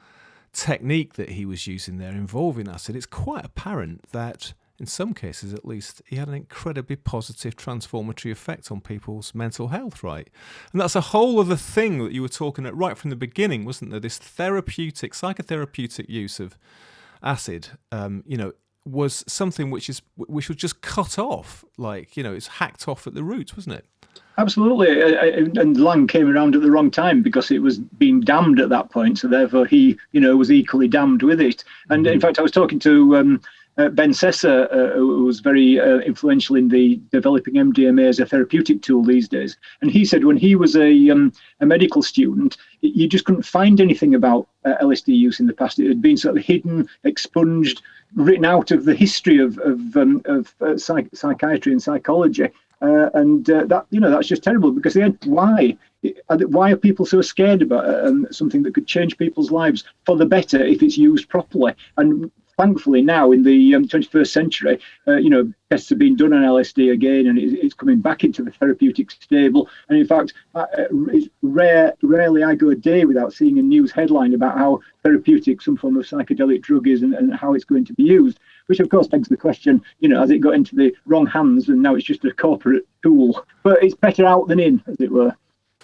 technique that he was using there involving acid, it's quite apparent that, in some cases at least, he had an incredibly positive transformatory effect on people's mental health, right? And that's a whole other thing that you were talking at right from the beginning, wasn't there? This psychotherapeutic use of acid, was something which was just cut off, it's hacked off at the roots, wasn't it? Absolutely, and Laing came around at the wrong time because it was being damned at that point. So therefore, he, was equally damned with it. And in fact, I was talking to Ben Sessa, who was very influential in the developing MDMA as a therapeutic tool these days. And he said when he was a medical student, you just couldn't find anything about LSD use in the past. It had been sort of hidden, expunged, written out of the history of psychiatry and psychology. That's just terrible, because why why are people so scared about something that could change people's lives for the better if it's used properly? And thankfully now in the 21st century, tests have been done on LSD again, and it's coming back into the therapeutic stable. And in fact, it's rarely I go a day without seeing a news headline about how therapeutic some form of psychedelic drug is and how it's going to be used, which of course begs the question, has it got into the wrong hands and now it's just a corporate tool? But it's better out than in, as it were.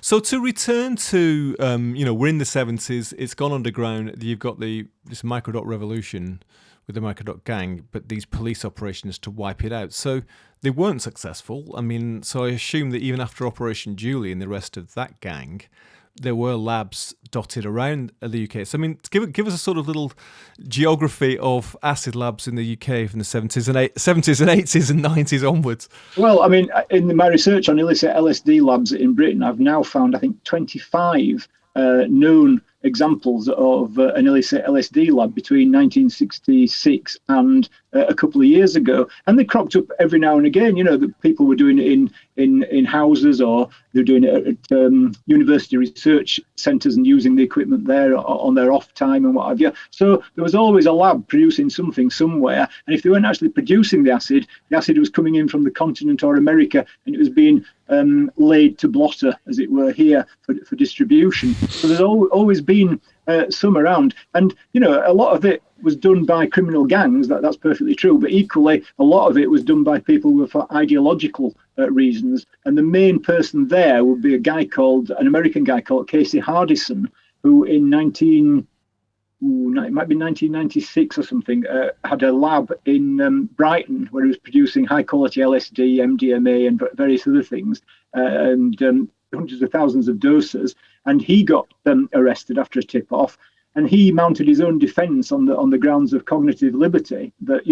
So to return to, we're in the 70s, it's gone underground, you've got this Microdot revolution with the Microdot Gang, but these police operations to wipe it out. So they weren't successful. I mean, so I assume that even after Operation Julie and the rest of that gang, there were labs dotted around the UK. So, I mean, give us a sort of little geography of acid labs in the UK from the 70s and 80s and 90s onwards. Well, I mean, in my research on illicit LSD labs in Britain, I've now found, I think, 25 known examples of an illicit LSD lab between 1966 and a couple of years ago, and they cropped up every now and again. That people were doing it in houses, or they're doing it at university research centres and using the equipment there on their off time and what have you. So there was always a lab producing something somewhere, and if they weren't actually producing the acid was coming in from the continent or America, and it was being laid to blotter, as it were, here for distribution. So there's always been some around, and a lot of it was done by criminal gangs. That's perfectly true, but equally a lot of it was done by people who were for ideological reasons. And the main person there would be an American guy called Casey Hardison, who in 1996 or something, had a lab in Brighton where he was producing high quality LSD, MDMA, and various other things, and hundreds of thousands of doses. And he got arrested after a tip off, and he mounted his own defence on the grounds of cognitive liberty, that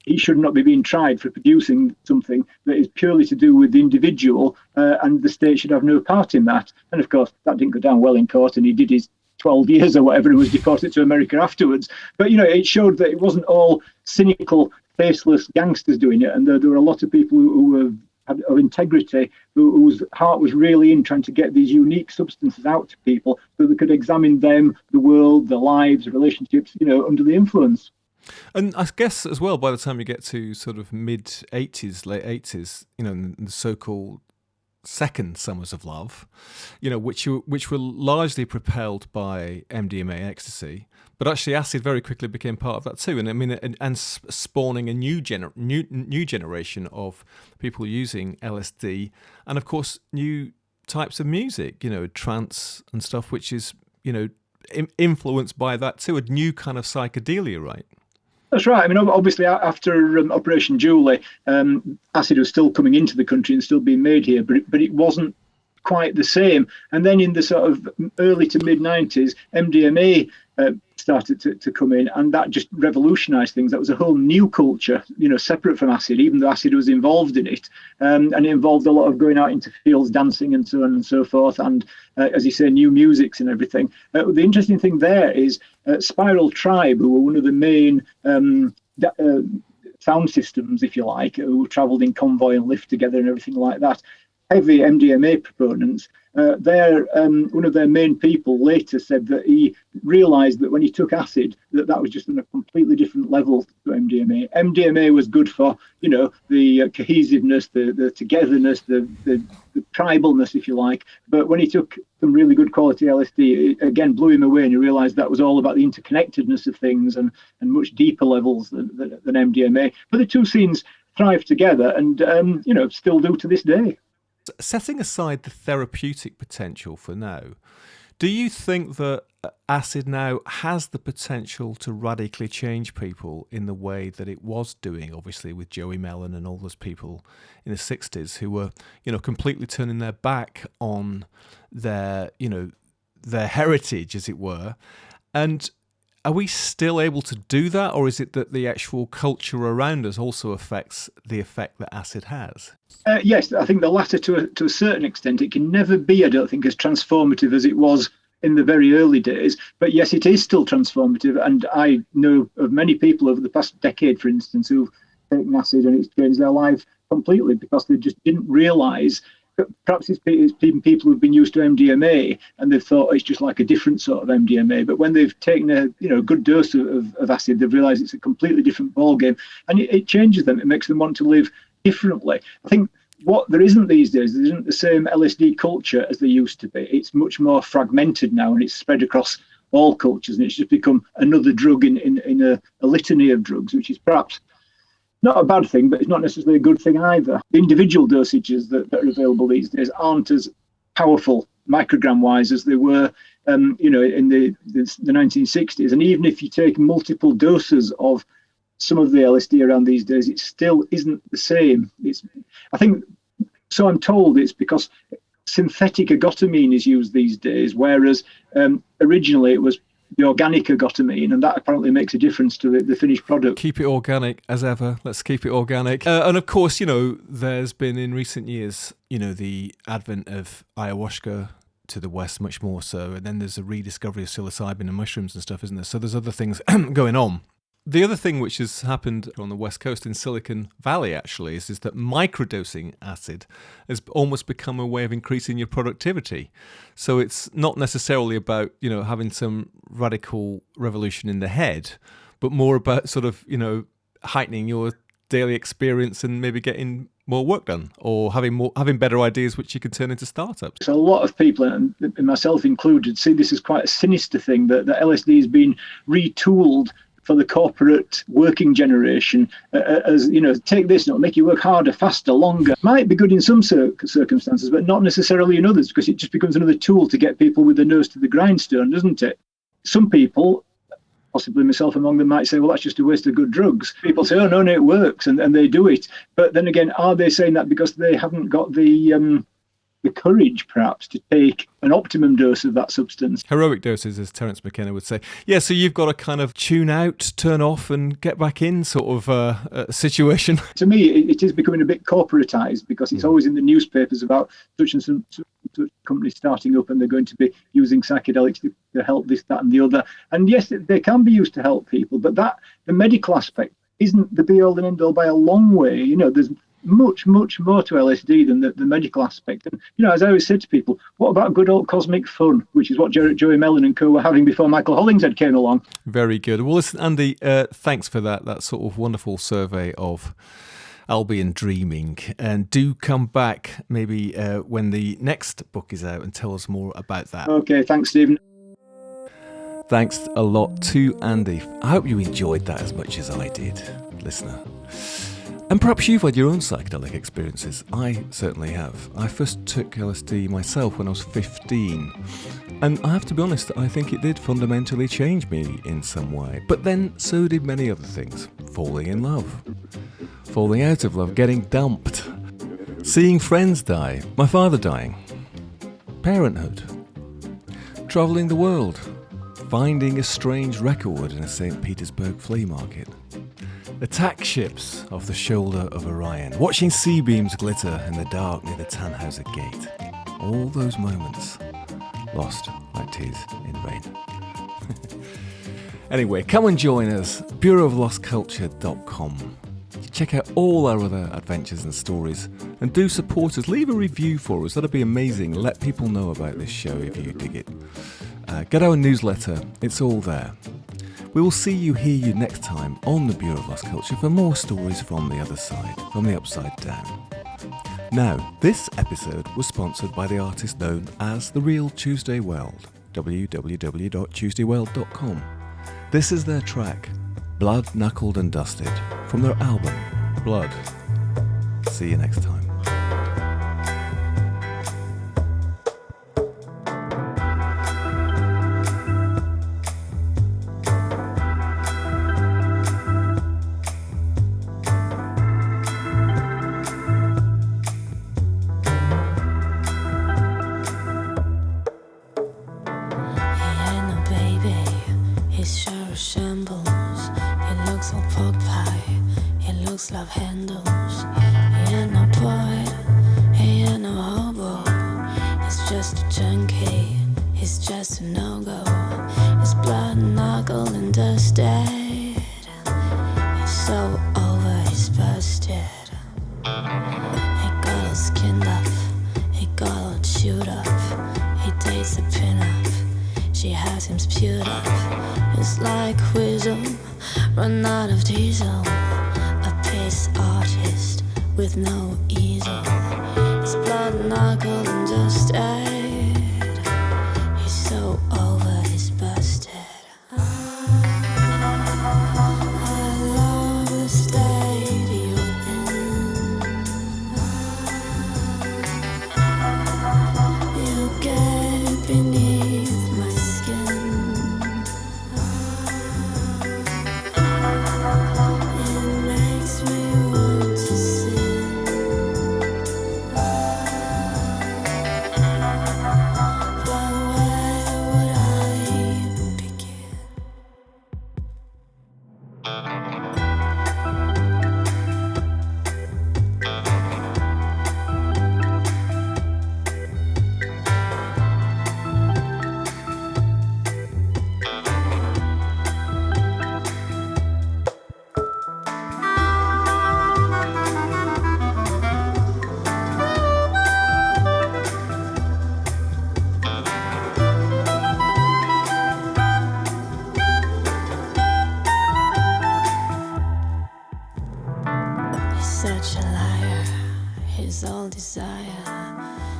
he should not be being tried for producing something that is purely to do with the individual, and the state should have no part in that. And of course, that didn't go down well in court, and he did his 12 years or whatever and was deported to America afterwards. But, it showed that it wasn't all cynical, faceless gangsters doing it, and there were a lot of people who were of integrity, whose heart was really in trying to get these unique substances out to people so they could examine them, the world, their lives, relationships, under the influence. And I guess as well, by the time you get to sort of mid-80s, late 80s, the so-called second summers of love, which were largely propelled by MDMA, ecstasy, but actually acid very quickly became part of that too. And I mean, and spawning a new generation of people using LSD, and of course new types of music, trance and stuff, which is influenced by that too. A new kind of psychedelia, right? That's right. I mean, obviously, after Operation Julie, acid was still coming into the country and still being made here, but it wasn't quite the same. And then in the sort of early to mid-90s, MDMA started to come in, and that just revolutionized things. That was a whole new culture, separate from acid, even though acid was involved in it. And it involved a lot of going out into fields, dancing and so on and so forth, and as you say, new musics and everything. The interesting thing there is Spiral Tribe, who were one of the main sound systems, if you like, who travelled in convoy and lived together and everything like that. Heavy MDMA proponents. One of their main people later said that he realised that when he took acid, that was just on a completely different level to MDMA. MDMA was good for, the cohesiveness, the togetherness, the tribalness, if you like. But when he took some really good quality LSD, it again blew him away, and he realised that was all about the interconnectedness of things and much deeper levels than MDMA. But the two scenes thrive together, and still do to this day. Setting aside the therapeutic potential for now, do you think that acid now has the potential to radically change people in the way that it was doing, obviously, with Joey Mellon and all those people in the 60s who were, completely turning their back on their heritage, as it were? And are we still able to do that, or is it that the actual culture around us also affects the effect that acid has? Yes, I think the latter to a certain extent. It can never be, I don't think, as transformative as it was in the very early days. But yes, it is still transformative. And I know of many people over the past decade, for instance, who've taken acid and it's changed their lives completely, because they just didn't realise perhaps it's been people who've been used to MDMA and they've thought it's just like a different sort of MDMA. But when they've taken a good dose of acid, they've realised it's a completely different ballgame, and it changes them. It makes them want to live differently. I think what there isn't these days, there isn't the same LSD culture as there used to be. It's much more fragmented now, and it's spread across all cultures, and it's just become another drug in a litany of drugs, which is perhaps not a bad thing, but it's not necessarily a good thing either. The individual dosages that are available these days aren't as powerful microgram-wise as they were in the 1960s. And even if you take multiple doses of some of the LSD around these days, it still isn't the same. I'm told it's because synthetic agotamine is used these days, whereas originally it was the organic agotamine, and that apparently makes a difference to the finished product. Keep it organic as ever. Let's keep it organic. And of course, there's been in recent years, the advent of ayahuasca to the West, much more so. And then there's a rediscovery of psilocybin and mushrooms and stuff, isn't there? So there's other things going on. The other thing which has happened on the West Coast in Silicon Valley, actually, is that microdosing acid has almost become a way of increasing your productivity. So it's not necessarily about, having some radical revolution in the head, but more about sort of, heightening your daily experience and maybe getting more work done, or having better ideas which you can turn into startups. So a lot of people, and myself included, see this as quite a sinister thing, that LSD has been retooled for the corporate working generation, as take this and it'll make you work harder, faster, longer. Might be good in some circumstances, but not necessarily in others, because it just becomes another tool to get people with their nose to the grindstone, doesn't it? Some people, possibly myself among them, might say, well, that's just a waste of good drugs. People say, oh, no, it works, and they do it. But then again, are they saying that because they haven't got the courage, perhaps, to take an optimum dose of that substance? Heroic doses, as Terence McKenna would say. Yeah, so you've got to kind of tune out, turn off, and get back in sort of situation. To me, it is becoming a bit corporatized, because it's always in the newspapers about such and such companies starting up, and they're going to be using psychedelics to help this, that, and the other. And yes, they can be used to help people, but the medical aspect isn't the be-all and end-all by a long way. There's much, much more to LSD than the medical aspect. And, as I always said to people, what about good old cosmic fun, which is what Joey Mellon and co were having before Michael Hollingshead came along? Very good. Well, listen, Andy, thanks for that sort of wonderful survey of Albion dreaming. And do come back maybe when the next book is out and tell us more about that. Okay, thanks, Stephen. Thanks a lot to Andy. I hope you enjoyed that as much as I did, listener. And perhaps you've had your own psychedelic experiences. I certainly have. I first took LSD myself when I was 15. And I have to be honest, I think it did fundamentally change me in some way. But then so did many other things. Falling in love. Falling out of love. Getting dumped. Seeing friends die. My father dying. Parenthood. Travelling the world. Finding a strange record in a St. Petersburg flea market. Attack ships off the shoulder of Orion, watching sea beams glitter in the dark near the Tannhauser Gate. All those moments lost like tears in vain. Anyway, come and join us, bureauoflostculture.com. Check out all our other adventures and stories, and do support us. Leave a review for us, that'd be amazing. Let people know about this show if you dig it. Get our newsletter, it's all there. We will hear you next time on the Bureau of Lost Culture for more stories from the other side, from the upside down. Now, this episode was sponsored by the artist known as The Real Tuesday Weld, www.tuesdayworld.com. This is their track, Blood, Knuckled and Dusted, from their album, Blood. See you next time. Love handles. He ain't no poet, he ain't no hobo. He's just a junkie, he's just a no-go. His blood knuckled and dusted. He's so over, he's busted. He got all skinned up it's a pin-up. She has him spewed up. It's like whistle, run out of diesel. A piss artist with no easel. His blood knuckled and dusted. He's so over his busted. I love the state you're in. You get beneath my skin. It makes me want to sin. But where would I begin? He's such a liar. His old desire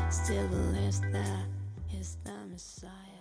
still believes that he's the Messiah.